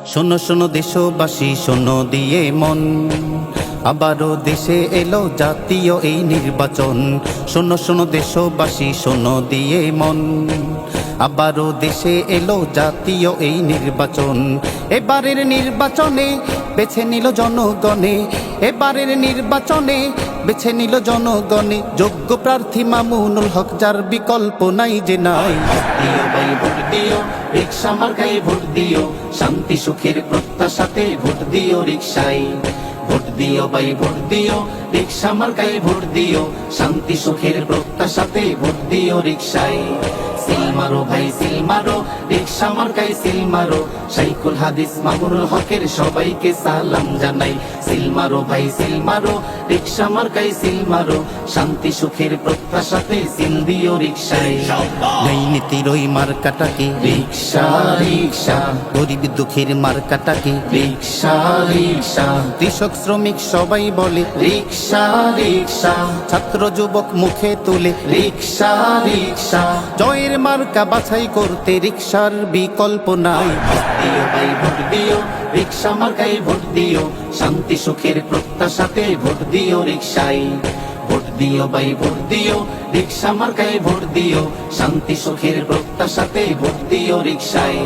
শোনো শোনো দেশবাসী, শোনো দিয়ে মন, আবারও দেশে এলো জাতীয় এই নির্বাচন। শোনো শোনো দেশবাসী, শোনো দিয়ে মন, আবারও দেশে এলো জাতীয় এই নির্বাচন। এবারের নির্বাচনে বেছে নিল জনগণে, এবারের নির্বাচনে বেছে নিল জনগণে যোগ্য প্রার্থী মামুনুল হক, যার বিকল্প নাই যে নাই। দিও ভাই ভোট দিও, রিক্সা মার্কায় ভোট দিও, শান্তি সুখের প্রত্যাশাতে ভোট দিও রিক্সায়। ভোট দিও ভাই ভোট দিও, রিক্সা মার্কায় ভোট দিও, শান্তি সুখের প্রত্যাশাতে ভোট দিও রিক্সায়। সিল মারো ভাই সিল মারো, রিক্সা মার্কায় সিল মারো, শাইখুল হাদিস মামুনুল হকের সবাইকে সালাম জানাই। সিল মারো ভাই সিল মারো, রিক্সা মার্কায় সিল মারো, শান্তি সুখের প্রত্যাশাতে সিল দিও রিক্সায়। নেই নীতির ওই মার্কাটাকে, রিক্সা রিক্সা গরিব দুঃখীর মার্কাটাকে, রিক্সা রিক্সা কৃষক শ্রমিক সবাই বলে, রিক্সা রিক্সা ছাত্র যুবক মুখে তুলে, রিক্সা রিক্সা। জয়ের মার্কা বাছাই করতে রিক্সার বিকল্প নাই। দিও ভাই ভোট দিও, রিক্সা মার্কায় ভোট দিও, শান্তি সুখের প্রত্যাশাতে ভোট দিও রিক্সায়। ভোট দিও ভাই ভোট দিও, রিক্সা মার্কায় ভোট দিও, শান্তি সুখের প্রত্যাশাতে ভোট দিও রিক্সায়।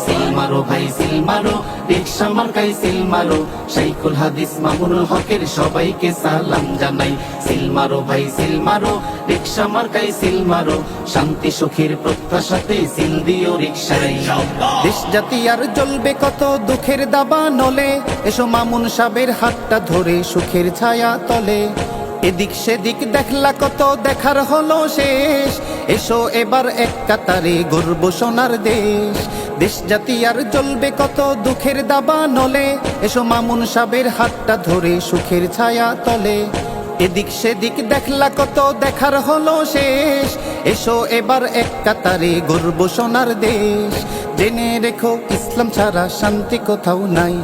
সিল মারো ভাই সিল মারো, রিক্সা মার্কায় সিল মারো, শাইখুল হাদিস মামুনুল হকের সবাইকে সালাম জানাই। সিল মারো ভাই সিল মারো, রিক্সা মার্কায় সিল মারো, শান্তি সুখের প্রত্যাশাতে সিল দিও রিক্সায়। দেশ জাতি আর জ্বলবে কত দুঃখের দাবা নলে, এসো মামুন সাবের হাতটা ধরে সুখের ছায়া তলে। এদিক সেদিক দেখলা কত, দেখার হলো শেষ, এসো এবার এক কাতারে গর্ব সোনার দেশ। দেশ জাতি আর জ্বলবে কত দুঃখের দাবা নলে, এসো মামুন সাবের হাতটা ধরে সুখের ছায়া তলে। এদিক সেদিক দেখলা কত, দেখার হলো শেষ, এসো এবার এক কাতারে গর্ব সোনার দেশ। জেনে রেখো ইসলাম ছাড়া শান্তি কোথাও নাই,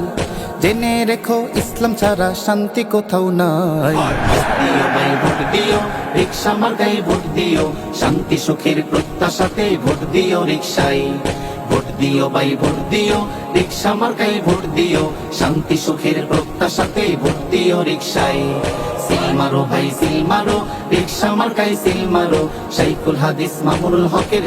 জেনে রেখো ইসলাম ছাড়া শান্তি কোথাও নাই। দিও ভাই ভোট দিও, রিক্সা মার্কায় ভোট দিও, শান্তি সুখের প্রত্যাশাতে ভোট দিও রিক্সায়। ভোট দিও ভাই ভোট দিও, রিক্সা মার্কায় ভোট দিও, শান্তি সুখের প্রত্যাশাতে ভোট দিও রিক্সায়। সিল মারো ভাই সিল মারো, রিক্সা মার্কায় সিল মারো, শাইখুল হাদিস মামুনুল হকের